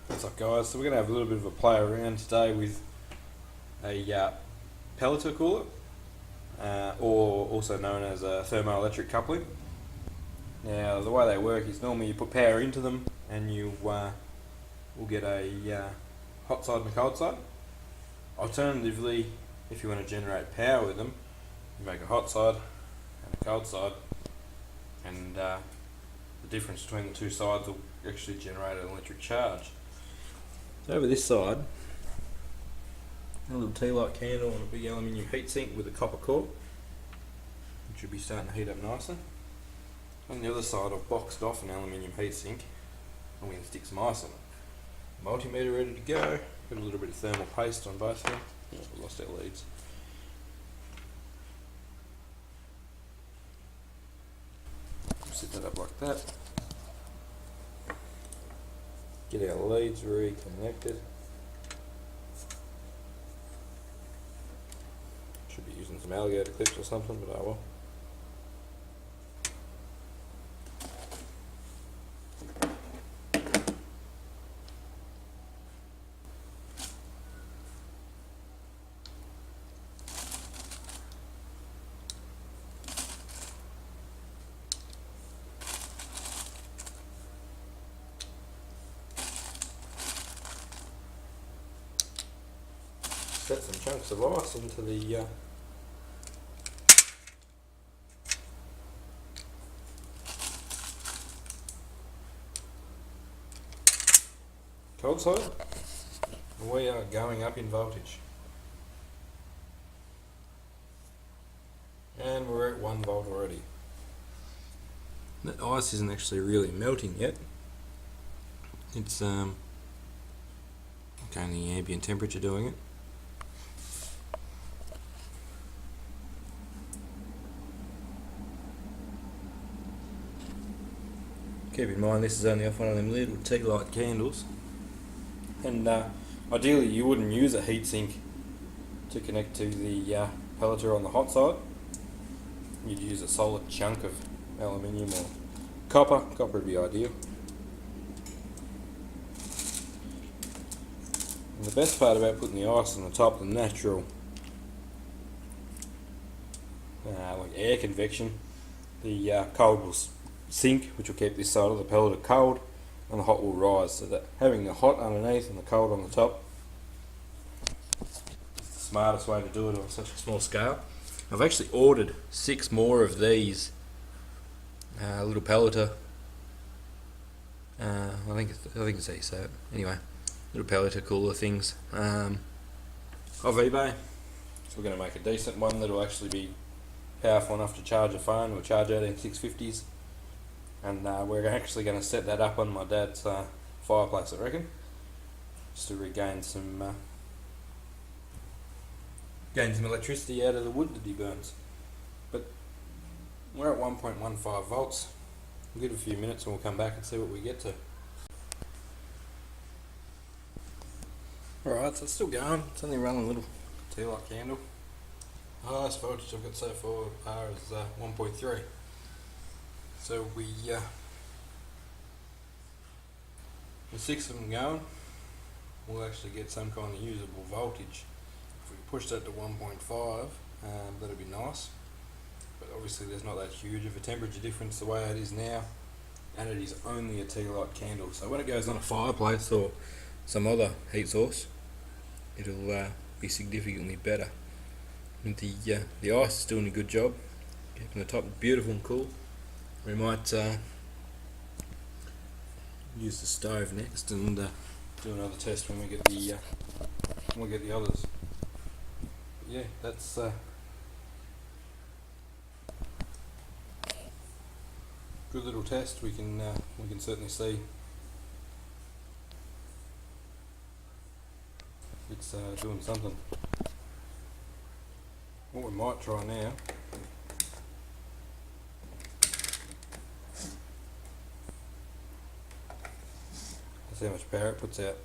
What's up, guys? So we're going to have a little bit of a play around today with a pelleter cooler, or also known as a thermo-electric coupling. Now, the way they work is normally you put power into them and you will get a hot side and a cold side. Alternatively, if you want to generate power with them, you make a hot side and a cold side, and the difference between the two sides will actually generate an electric charge. So over this side, a little tea light candle on a big aluminium heatsink with a copper core, which should be starting to heat up nicely. On the other side, I've boxed off an aluminium heatsink. I'm going to stick some ice on it. Multimeter ready to go. Got a little bit of thermal paste on both of them. Oh, I lost our leads. Set that up like that. Get our leads reconnected. Should be using some alligator clips or something, but oh well. Set some chunks of ice into the cold side, and we are going up in voltage. And we're at 1 volt already. That ice isn't actually really melting yet. It's only ambient temperature doing it. Keep in mind this is only off one of them little tea light candles, and ideally you wouldn't use a heatsink to connect to the pelleter on the hot side. You'd use a solid chunk of aluminium or copper. Copper would be ideal. And the best part about putting the ice on the top, the natural like air convection, the cold will sink, which will keep this side of the pelleter cold, and the hot will rise, so that having the hot underneath and the cold on the top is the smartest way to do it on such a small scale. I've actually ordered 6 more of these little pelleter, I think it's these, so anyway, little pelleter cooler things off eBay. So we're going to make a decent one that'll actually be powerful enough to charge a phone or charge 18650s. And we're actually going to set that up on my dad's fireplace, I reckon, just to regain some electricity out of the wood that he burns. But we're at 1.15 volts. We'll give it a few minutes and we'll come back and see what we get to. Alright, so it's still going. It's only running a little tea light candle. Highest voltage I've got so far is 1.3. So with 6 of them going, we'll actually get some kind of usable voltage. If we push that to 1.5, that'd be nice. But obviously there's not that huge of a temperature difference the way it is now, and it is only a tea light candle. So when it goes on a fireplace or some other heat source, it'll be significantly better. And the ice is doing a good job, keeping the top beautiful and cool. We might use the stove next and do another test when we get the others. But yeah, that's good little test. We can certainly see it's doing something. What we might try now, see how much power it puts out.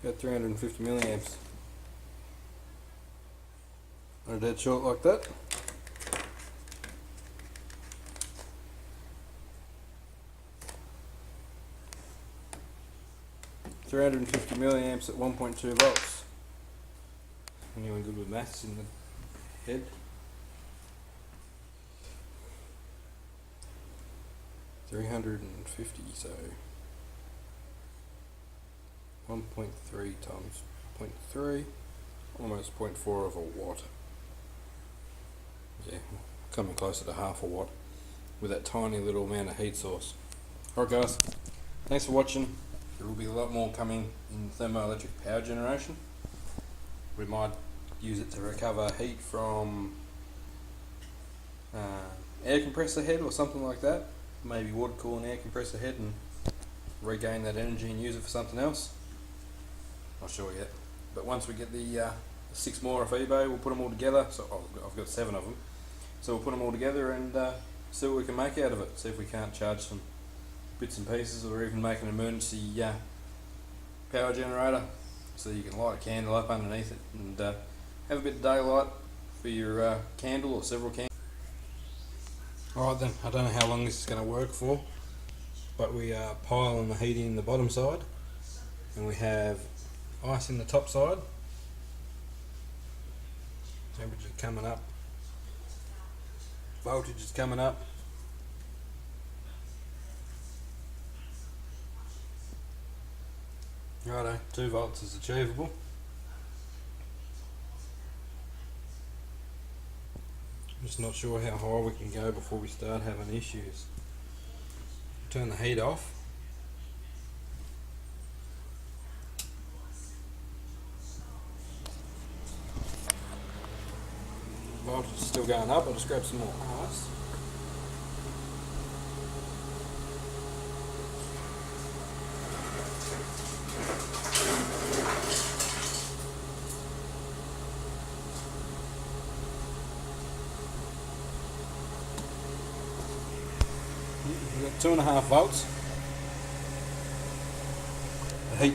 Got 350 milliamps. On a dead short like that. 350 milliamps at 1.2 volts. Anyone good with maths in the head? 350, so 1.3 times 0.3, almost 0.4 of a watt. Yeah, coming closer to half a watt with that tiny little amount of heat source. Alright guys, thanks for watching. There will be a lot more coming in thermoelectric power generation. We might use it to recover heat from air compressor head or something like that. Maybe water cool an air compressor head and regain that energy and use it for something else. Not sure yet. But once we get the 6 more off eBay, we'll put them all together. So I've got 7 of them. So we'll put them all together and see what we can make out of it. See if we can't charge some bits and pieces, or even make an emergency power generator so you can light a candle up underneath it and have a bit of daylight for your candle or several candles. Alright then, I don't know how long this is going to work for, but we are piling the heat in the bottom side and we have ice in the top side. Temperature coming up, voltage is coming up. Righto, 2 volts is achievable. Just not sure how high we can go before we start having issues. Turn the heat off. Voltage is still going up. I'll just grab some more ice. We've got 2.5 volts. The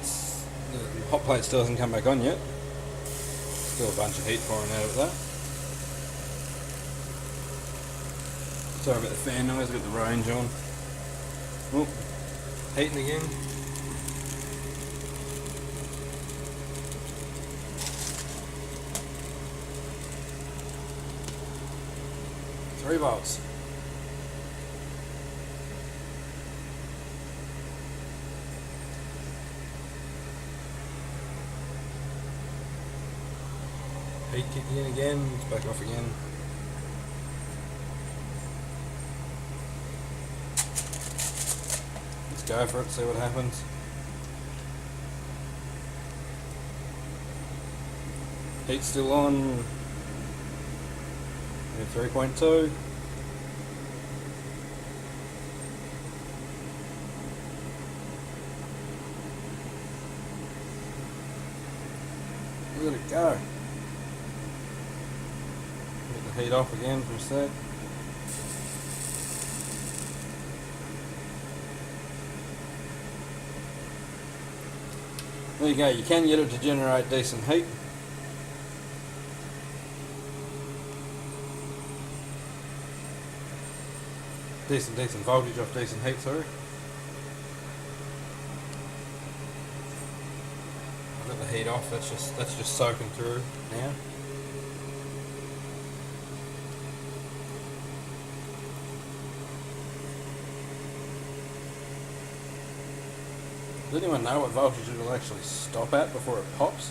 hot plate still hasn't come back on yet. Still a bunch of heat pouring out of that. Sorry about the fan noise, I've got the range on. Oh, heating again. Three volts. Heat kicking in again, it's back off again. Let's go for it, see what happens. Heat's still on. 3.2. Let it go. Get the heat off again for a sec. There you go, you can get it to generate decent heat. Decent voltage off decent heat, sorry. I've got the heat off, that's just soaking through now. Does anyone know what voltage it will actually stop at before it pops?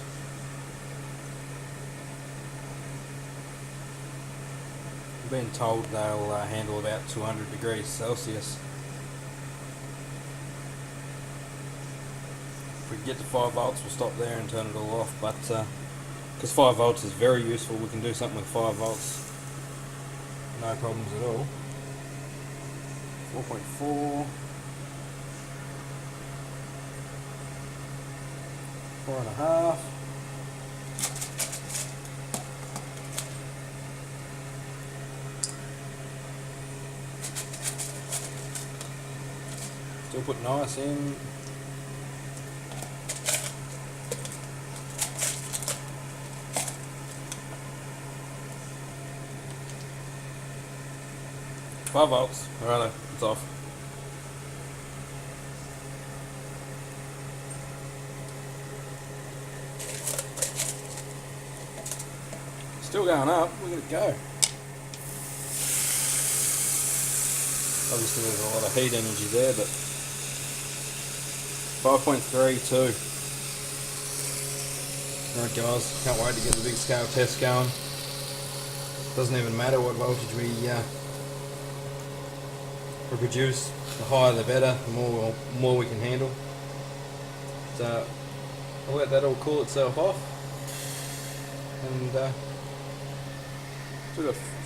I've been told they'll handle about 200 degrees Celsius. If we can get to 5 volts, we'll stop there and turn it all off. But because 5 volts is very useful, we can do something with 5 volts. No problems at all. 4.4. 4.5. Still putting ice in. Five volts. Alright, it's off. Still going up, look at it go. Obviously there's a lot of heat energy there, but 5.32. Right guys, can't wait to get the big scale test going. Doesn't even matter what voltage we produce, the higher the better, the more we can handle. So I'll let that all cool itself off, and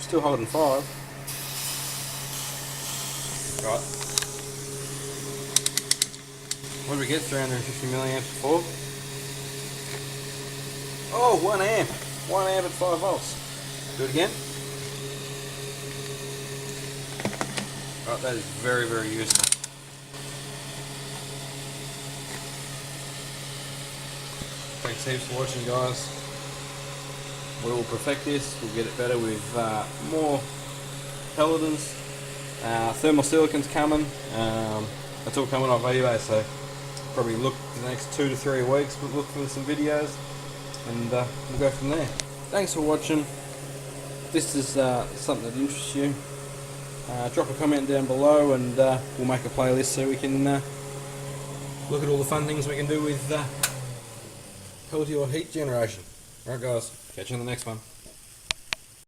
still holding 5. Right. What did we get? 350 milliamps before. Oh, 1 amp. 1 amp at 5 volts. Do it again. Right, that is very, very useful. Thanks heaps for watching, guys. We will perfect this. We'll get it better with more pelletons. Thermosilicon's coming. That's all coming off eBay, so probably look for the next 2 to 3 weeks. We'll look for some videos, and we'll go from there. Thanks for watching. If this is something that interests you, drop a comment down below, and we'll make a playlist so we can look at all the fun things we can do with pellet or heat generation. Alright guys, catch you on the next one.